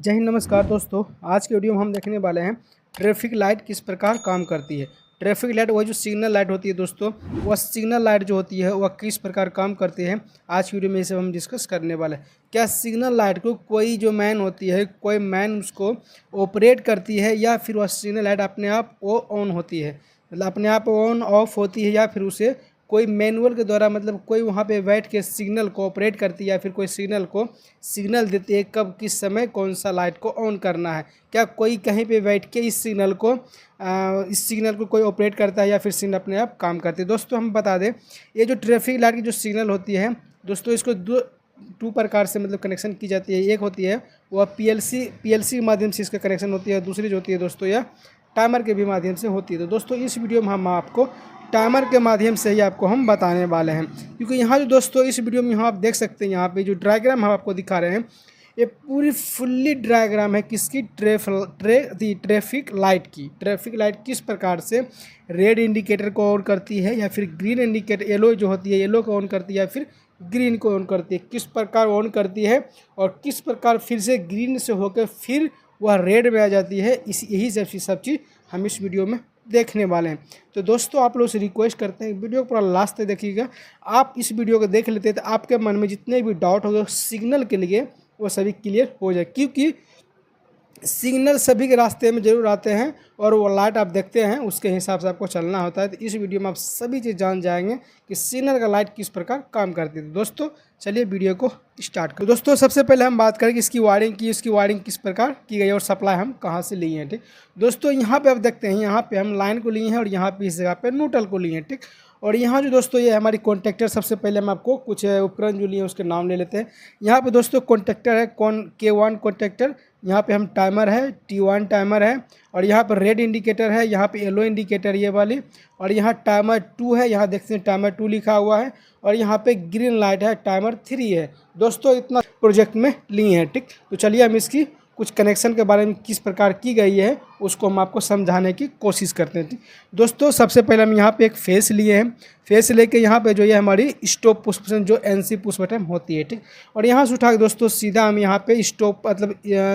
जय हिंद, नमस्कार दोस्तों। आज के वीडियो में हम देखने वाले हैं ट्रैफिक लाइट किस प्रकार काम करती है। ट्रैफिक लाइट वह जो सिग्नल लाइट होती है दोस्तों, वह सिग्नल लाइट जो होती है वह किस प्रकार काम करती है। आज की वीडियो में इसे हम डिस्कस करने वाले हैं। क्या सिग्नल लाइट को कोई जो मैन होती है, कोई मैन उसको ऑपरेट करती है, या फिर वह सिग्नल लाइट अपने आप वो ऑन होती है, मतलब अपने आप ऑन ऑफ होती है, या फिर उसे कोई मैनुअल के द्वारा, मतलब कोई वहाँ पे बैठ के सिग्नल को ऑपरेट करती है, या फिर कोई सिग्नल को सिग्नल देती है कब किस समय कौन सा लाइट को ऑन करना है। क्या कोई कहीं पे बैठ के इस सिग्नल को कोई ऑपरेट करता है, या फिर सिग्नल अपने आप काम करती है। दोस्तों हम बता दें, ये जो ट्रैफिक लाइट की जो सिग्नल होती है दोस्तों, इसको टू प्रकार से मतलब कनेक्शन की जाती है। एक होती है वह पीएलसी के माध्यम से इसका कनेक्शन होती है। दूसरी जो होती है दोस्तों, यह टाइमर के भी माध्यम से होती है। तो दोस्तों इस वीडियो में हम आपको टाइमर के माध्यम से ही आपको हम बताने वाले हैं, क्योंकि यहाँ जो दोस्तों इस वीडियो में यहाँ आप देख सकते हैं, यहाँ पे जो डायग्राम हम आपको दिखा रहे हैं, ये पूरी फुल्ली डायग्राम है किसकी, ट्रैफिक लाइट की। ट्रैफिक लाइट किस प्रकार से रेड इंडिकेटर को ऑन करती है, या फिर ग्रीन इंडिकेटर, येलो जो होती है येलो को ऑन करती है, या फिर ग्रीन को ऑन करती है, किस प्रकार ऑन करती है, और किस प्रकार फिर से ग्रीन से होकर फिर वह रेड में आ जाती है। यही सब चीज़ हम इस वीडियो में देखने वाले हैं। तो दोस्तों आप लोग से रिक्वेस्ट करते हैं वीडियो को पूरा लास्ट तक देखिएगा। आप इस वीडियो को देख लेते हैं तो आपके मन में जितने भी डाउट हो गए सिग्नल के लिए वो सभी क्लियर हो जाए, क्योंकि सिग्नल सभी के रास्ते में जरूर आते हैं और वो लाइट आप देखते हैं उसके हिसाब से आपको चलना होता है। तो इस वीडियो में आप सभी चीज़ जान जाएंगे कि सिग्नल का लाइट किस प्रकार काम करती है। तो दोस्तों चलिए वीडियो को स्टार्ट करें। दोस्तों सबसे पहले हम बात करें कि इसकी वायरिंग किस प्रकार की गई है और सप्लाई हम कहाँ से लिए हैं। ठीक दोस्तों, यहाँ पे आप देखते हैं, यहाँ पे हम लाइन को लिए हैं और यहाँ पे इस जगह पे न्यूट्रल को लिए हैं। ठीक, और यहाँ जो दोस्तों ये हमारी कॉन्टेक्टर, सबसे पहले हम आपको कुछ उपकरण जो लिए उसके नाम ले लेते हैं। यहाँ पे दोस्तों कॉन्टेक्टर है K1 कॉन्टेक्टर, यहाँ पे हम टाइमर है T1 टाइमर है, और यहाँ पर रेड इंडिकेटर है, यहाँ पे येलो इंडिकेटर ये वाली, और यहाँ टाइमर 2 है, यहाँ देखते हैं टाइमर 2 लिखा हुआ है, और यहाँ पे ग्रीन लाइट है, टाइमर 3 है। दोस्तों इतना प्रोजेक्ट में लिए हैं। ठीक, तो चलिए हम इसकी कुछ कनेक्शन के बारे में किस प्रकार की गई है उसको हम आपको समझाने की कोशिश करते हैं। दोस्तों सबसे पहले हम यहाँ पे एक फेस लिए हैं। फेस लेके यहाँ पे जो ये हमारी स्टॉप पुश बटन जो NC पुश बटन होती है। ठीक, और यहाँ से उठा के दोस्तों सीधा हम यहाँ पे स्टॉप मतलब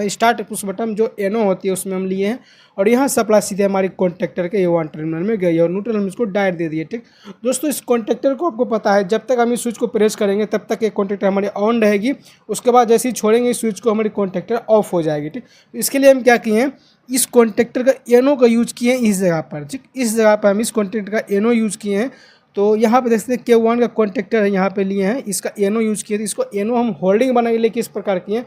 स्टार्ट पुश बटन जो NO होती है उसमें हम लिए हैं, और यहाँ सप्लाई सीधे हमारी कॉन्टेक्टर के A1 टर्मिनल में गई है, और न्यूट्रल हम इसको डायरेक्ट दे दिए। ठीक दोस्तों, इस कॉन्टेक्टर को आपको पता है जब तक हम इस स्विच को प्रेस करेंगे तब तक ये कॉन्टेक्टर हमारी ऑन रहेगी, उसके बाद जैसे ही छोड़ेंगे इस स्विच को हमारी कॉन्टेक्टर ऑफ हो जाएगी। ठीक, इसके लिए हम क्या किए हैं, इस कॉन्टेक्टर का NO का यूज किए हैं इस जगह पर। ठीक, इस जगह पर हम इस कॉन्टेक्टर का NO यूज किए हैं। तो यहाँ पे देख सकते हैं K1 का कॉन्टेक्टर है, यहाँ पे लिए हैं, इसका NO यूज किए थे। इसको NO हम होल्डिंग बनाने के लिए किस प्रकार किए हैं,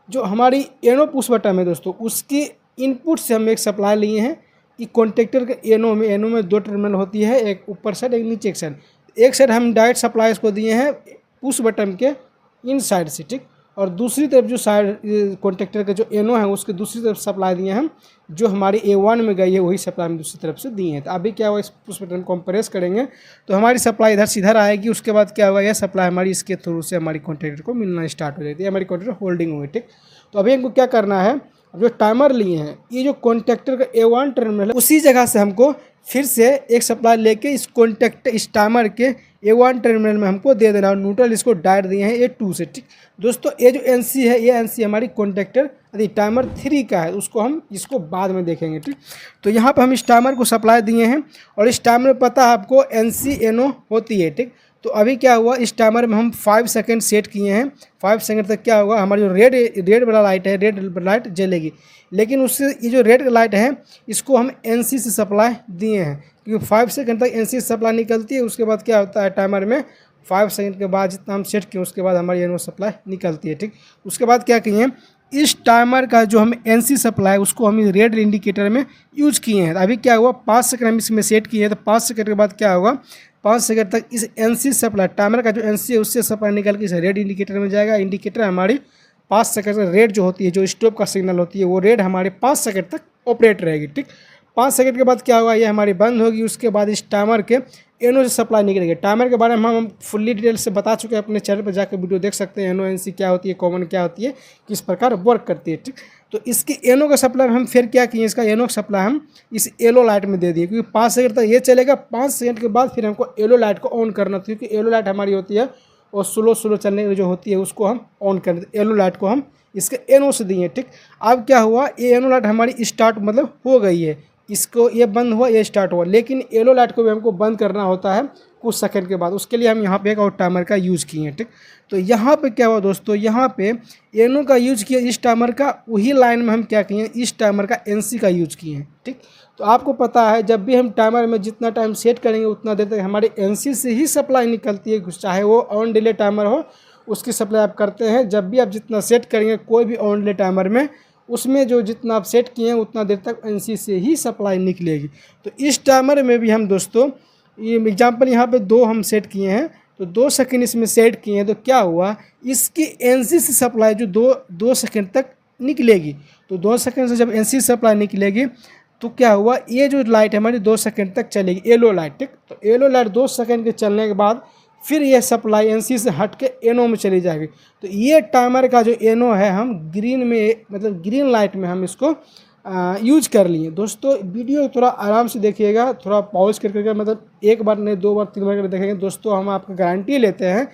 जो हमारी NO पुश बटन है दोस्तों उसकी इनपुट से हम एक सप्लाई लिए हैं कि कॉन्टेक्टर के NO में 2 टर्मिनल होती है, एक ऊपर साइड एक नीचे साइड। एक साइड हम डायरेक्ट सप्लाई इसको दिए हैं पुश बटन के इन साइड से। ठीक, और दूसरी तरफ जो साइड कॉन्टेक्टर का जो NO है उसके दूसरी तरफ सप्लाई दिए हम, जो हमारी A1 में गई है वही सप्लाई हम दूसरी तरफ से दिए हैं। तो अभी क्या होगा, इस पुश बटन को हम प्रेस करेंगे तो हमारी सप्लाई इधर से इधर आएगी। उसके बाद क्या होगा, यह सप्लाई हमारी इसके थ्रू से हमारी कॉन्टेक्टर को मिलना स्टार्ट हो जाती है, हमारी कॉन्टेक्टर होल्डिंग हुई। ठीक, तो अभी हमको क्या करना है, जो टाइमर लिए हैं ये जो कॉन्टेक्टर का A1 टर्मिनल है उसी जगह से हमको फिर से एक सप्लाई लेके इस टाइमर के A1 टर्मिनल में हमको दे देना, और न्यूट्रल इसको डायरेक्ट दिए हैं A2 से। ठीक दोस्तों, ये जो NC है ये NC हमारी कॉन्टेक्टर यदि टाइमर 3 का है, उसको हम इसको बाद में देखेंगे। ठीक, तो यहाँ पर हम इस टाइमर को सप्लाई दिए हैं, और इस टाइमर में पता है आपको NC NO होती है। ठीक, तो अभी क्या हुआ, इस टाइमर में हम 5 सेकंड सेट किए हैं। 5 सेकंड तक क्या होगा, हमारी जो रेड वाला लाइट है, रेड लाइट जलेगी, लेकिन उससे ये जो रेड लाइट है इसको हम NC से सप्लाई दिए हैं, क्योंकि 5 सेकंड तक NC से सप्लाई निकलती है। उसके बाद क्या होता है, टाइमर में 5 सेकंड के बाद जितना हम सेट किए उसके बाद हमारी NO सप्लाई निकलती है। ठीक, उसके बाद क्या किए, इस टाइमर का जो हम NC सप्लाई उसको हम रेड इंडिकेटर में यूज किए हैं। अभी क्या हुआ, 5 सेकंड हम इसमें सेट किए हैं, तो 5 सेकंड के बाद क्या होगा, 5 सेकंड तक इस NC सप्लाई टाइमर का जो NC है उससे सप्लाई निकल के इस रेड इंडिकेटर में जाएगा। इंडिकेटर हमारी 5 सेकंड तक रेड जो होती है, जो स्टॉप का सिग्नल होती है, वो रेड हमारे 5 सेकंड तक ऑपरेट रहेगी। ठीक, 5 सेकंड के बाद क्या होगा, ये हमारी बंद होगी। उसके बाद इस टाइमर के NO से सप्लाई निकलेगी। टाइमर के बारे में हम फुल्ली डिटेल से बता चुके हैं, अपने चैनल पर जाकर वीडियो देख सकते हैं। NO NC क्या होती है, कॉमन क्या होती है, किस प्रकार वर्क करती है। ठीक, तो इसकी NO का सप्लाई हम फिर क्या किए, इसका NO का सप्लाई हम इस येलो लाइट में दे दिए, क्योंकि 5 सेकंड तक ये चलेगा। 5 सेकंड के बाद फिर हमको येलो लाइट को ऑन करना था, क्योंकि येलो लाइट हमारी होती है और स्लो चलने जो होती है उसको हम ऑन कर देते, येलो लाइट को हम इसके एनो से दिए, ठीक। अब क्या हुआ, ये एनो लाइट हमारी स्टार्ट मतलब हो गई है, इसको ये बंद हुआ, ये स्टार्ट हुआ, लेकिन येलो लाइट को भी हमको बंद करना होता है कुछ सेकंड के बाद। उसके लिए हम यहाँ पे एक और टाइमर का यूज़ किए हैं, ठीक। तो यहाँ पे क्या हुआ दोस्तों, यहाँ पे एनो का यूज़ किया इस टाइमर का, वही लाइन में हम क्या किए हैं, इस टाइमर का एनसी का यूज़ किए हैं, ठीक। तो आपको पता है जब भी हम टाइमर में जितना टाइम सेट करेंगे उतना देर तक हमारे एनसी से ही सप्लाई निकलती है, चाहे वो ऑन डिले टाइमर हो उसकी सप्लाई आप करते हैं। जब भी आप जितना सेट करेंगे कोई भी ऑन डिले टाइमर में, उसमें जो जितना आप सेट किए हैं उतना देर तक एनसी से ही सप्लाई निकलेगी। तो इस टाइमर में भी हम दोस्तों, ये एग्जांपल यहाँ पे 2 हम सेट किए हैं, तो 2 सेकंड इसमें सेट किए हैं, तो क्या हुआ, इसकी एनसी से सप्लाई जो 2 सेकंड तक निकलेगी। तो 2 सेकंड से जब एनसी सप्लाई निकलेगी तो क्या हुआ, ये जो लाइट हमारी 2 सेकंड तक चलेगी, येलो लाइट, ठीक। तो येलो लाइट 2 सेकंड के चलने के बाद फिर ये सप्लाई एनसी से हट के एनो में चली जाएगी। तो ये टाइमर का जो एनो है हम ग्रीन में मतलब ग्रीन लाइट में हम इसको यूज कर लिए। दोस्तों वीडियो थोड़ा आराम से देखिएगा, थोड़ा पॉज करके, मतलब एक बार नहीं 2 बार 3 बार देखेंगे दोस्तों, हम आपको गारंटी लेते हैं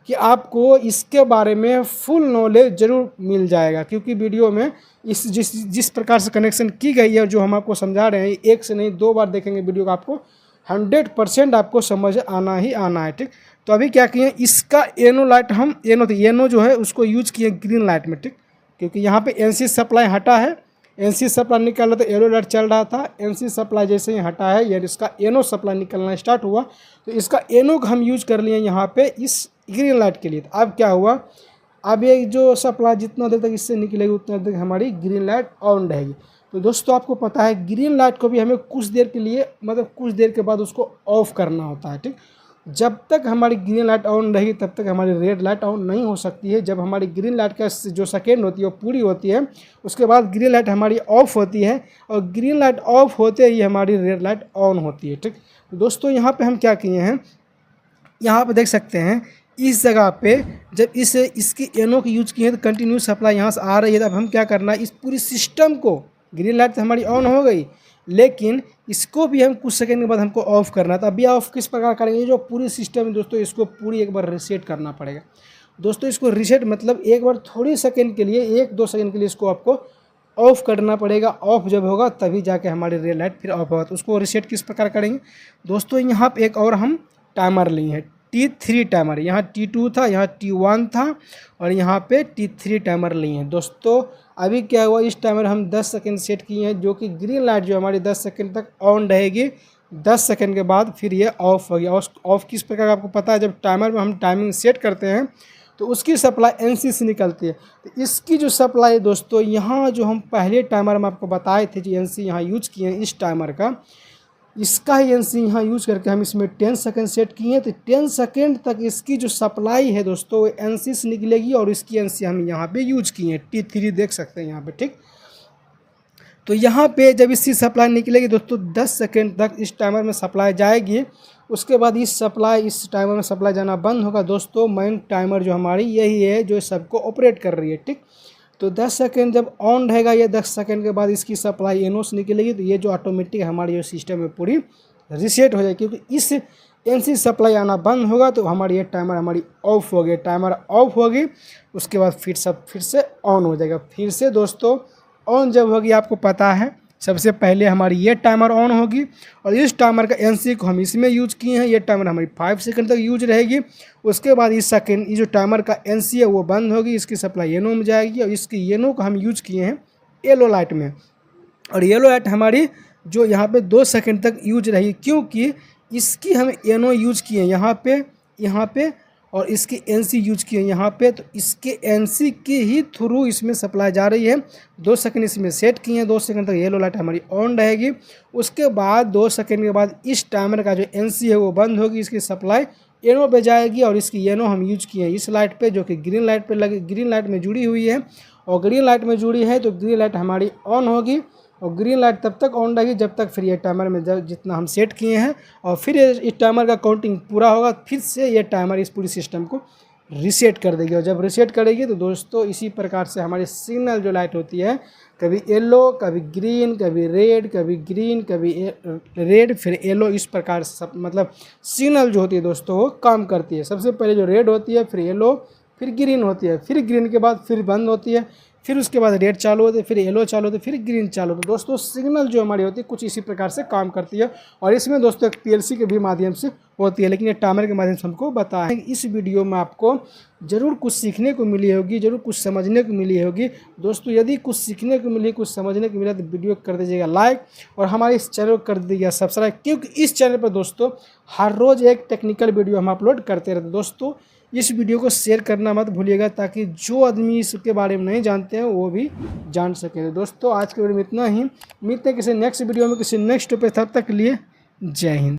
कि आपको इसके बारे में फुल नॉलेज ज़रूर मिल जाएगा। क्योंकि वीडियो में जिस प्रकार से कनेक्शन की गई है, जो हम आपको समझा रहे हैं, 1 से नहीं 2 बार देखेंगे वीडियो को, आपको 100% आपको समझ आना ही आना है, ठीक। तो अभी क्या किए, इसका एनो लाइट हम एनो जो है उसको यूज किए ग्रीन लाइट में, ठीक। क्योंकि यहाँ पे एनसी सप्लाई हटा है, एनसी सप्लाई निकल रहा था, येलो लाइट चल रहा था, एनसी सप्लाई जैसे ही हटा है ये इसका एनो सप्लाई निकलना स्टार्ट हुआ। तो इसका एनो का हम यूज कर लिए यहाँ पे इस ग्रीन लाइट के लिए। तो अब क्या हुआ, अब ये जो सप्लाई जितना देर तक इससे निकलेगी उतना देर तक हमारी ग्रीन लाइट ऑन रहेगी। तो दोस्तों आपको पता है ग्रीन लाइट को भी हमें कुछ देर के लिए, मतलब कुछ देर के बाद उसको ऑफ करना होता है, ठीक। जब तक हमारी ग्रीन लाइट ऑन रहेगी तब तक हमारी रेड लाइट ऑन नहीं हो सकती है। जब हमारी ग्रीन लाइट का जो सेकेंड होती है वो पूरी होती है, उसके बाद ग्रीन लाइट हमारी ऑफ होती है, और ग्रीन लाइट ऑफ होते ही हमारी रेड लाइट ऑन होती है, ठीक। तो दोस्तों यहाँ पे हम क्या किए हैं, यहाँ पे देख सकते हैं इस जगह पे जब इसकी एनो की यूज किए हैं तो कंटिन्यू सप्लाई यहाँ से आ रही है। तब हम क्या करना है, इस पूरी सिस्टम को, ग्रीन लाइट तो हमारी ऑन हो गई, लेकिन इसको भी हम कुछ सेकंड के बाद हमको ऑफ करना है। तो अभी ऑफ किस प्रकार करेंगे, जो पूरी सिस्टम है दोस्तों इसको पूरी एक बार रीसेट करना पड़ेगा। दोस्तों इसको रीसेट मतलब एक बार थोड़ी सेकंड के लिए, 1-2 सेकंड के लिए इसको आपको ऑफ करना पड़ेगा। ऑफ जब होगा तभी जाके हमारी रेड लाइट फिर ऑफ होगा। तो उसको रीसेट किस प्रकार करेंगे दोस्तों, यहाँ पर एक और हम टाइमर लिए हैं, T3 टाइमर। यहाँ T2 था, यहाँ T1 था, और यहाँ पे T3 टाइमर लिए हैं। दोस्तों अभी क्या हुआ, इस टाइमर हम 10 सेकंड सेट किए हैं, जो कि ग्रीन लाइट जो हमारी 10 सेकंड तक ऑन रहेगी। 10 सेकंड के बाद फिर ये ऑफ हो गया। ऑफ किस प्रकार आपको पता है, जब टाइमर में हम टाइमिंग सेट करते हैं तो उसकी सप्लाई एनसी से निकलती है। तो इसकी जो सप्लाई दोस्तों, यहाँ जो हम पहले टाइमर में आपको बताए थे जो एनसी यहाँ यूज किए हैं इस टाइमर का, इसका ही एनसी यहाँ यूज करके हम इसमें 10 सेकंड सेट किए हैं। तो 10 सेकंड तक इसकी जो सप्लाई है दोस्तों वो एनसी से निकलेगी, और इसकी एनसी हम यहाँ पे यूज किए हैं, T3 देख सकते हैं यहाँ पे, ठीक। तो यहाँ पे जब इसकी सप्लाई निकलेगी दोस्तों 10 सेकंड तक इस टाइमर में सप्लाई जाएगी। उसके बाद इस टाइमर में सप्लाई जाना बंद होगा। दोस्तों मेन टाइमर जो हमारी यही है जो सबको ऑपरेट कर रही है, ठीक। तो 10 सेकंड जब ऑन रहेगा, ये 10 सेकंड के बाद इसकी सप्लाई एनो से निकलेगी। तो ये जो ऑटोमेटिक हमारी जो सिस्टम है पूरी रीसेट हो जाएगी, क्योंकि इस एनसी सप्लाई आना बंद होगा तो हमारी ये टाइमर हमारी ऑफ हो गई। टाइमर ऑफ होगी उसके बाद फिर से ऑन हो जाएगा। फिर से दोस्तों ऑन जब होगी, आपको पता है सबसे पहले हमारी ये टाइमर ऑन होगी, और इस टाइमर का एनसी को हम इसमें यूज किए हैं। ये टाइमर हमारी 5 सेकंड तक यूज रहेगी। उसके बाद ये जो टाइमर का एनसी है वो बंद होगी, इसकी सप्लाई येनो में जाएगी, और इसकी येनो को हम यूज किए हैं येलो लाइट में। और येलो लाइट हमारी जो यहाँ पे 2 सेकंड तक यूज रही, क्योंकि इसकी हम येनो यूज किए यहाँ पे और इसकी एनसी यूज किए यहाँ पे। तो इसके एनसी के ही थ्रू इसमें सप्लाई जा रही है। 2 सेकंड इसमें सेट किए हैं, 2 सेकंड तक येलो लाइट हमारी ऑन रहेगी। उसके बाद 2 सेकंड के बाद इस टाइमर का जो एनसी है वो बंद होगी, इसकी सप्लाई येनो पे जाएगी, और इसकी येनो हम यूज किए हैं इस लाइट पे, जो कि ग्रीन लाइट पे ग्रीन लाइट में जुड़ी हुई है। और ग्रीन लाइट में जुड़ी है तो ग्रीन लाइट हमारी ऑन होगी, और ग्रीन लाइट तब तक ऑन रहेगी जब तक फिर ये टाइमर में जितना हम सेट किए हैं, और फिर इस टाइमर का काउंटिंग पूरा होगा, फिर से ये टाइमर इस पूरी सिस्टम को रीसेट कर देगी। और जब रीसेट करेगी तो दोस्तों इसी प्रकार से हमारी सिग्नल जो लाइट होती है, कभी येलो, कभी ग्रीन, कभी रेड, कभी ग्रीन, कभी रेड, फिर येलो, इस प्रकार सब मतलब सिग्नल जो होती है दोस्तों वो काम करती है। सबसे पहले जो रेड होती है, फिर येलो, फिर ग्रीन होती है, फिर ग्रीन के बाद फिर बंद होती है, फिर उसके बाद रेड चालू होते, फिर येलो चालू होते, फिर ग्रीन चालू होते। दोस्तों सिग्नल जो हमारी होती है कुछ इसी प्रकार से काम करती है और इसमें दोस्तों एक पीएलसी के भी माध्यम से होती है, लेकिन ये टाइमर के माध्यम से हमको बताएं। इस वीडियो में आपको ज़रूर कुछ सीखने को मिली होगी, ज़रूर कुछ समझने को मिली होगी। दोस्तों यदि कुछ सीखने को मिली, कुछ समझने को मिला तो वीडियो कर दीजिएगा लाइक और हमारे इस चैनल को कर दीजिएगा सब्सक्राइब, क्योंकि इस चैनल पर दोस्तों हर रोज़ एक टेक्निकल वीडियो हम अपलोड करते रहते हैं। दोस्तों इस वीडियो को शेयर करना मत भूलिएगा ताकि जो आदमी इसके बारे में नहीं जानते हैं वो भी जान सके। दोस्तों आज के वीडियो में इतना ही, मिलते हैं किसी नेक्स्ट वीडियो में किसी नेक्स्ट टॉपिक, तब तक के लिए जय हिंद।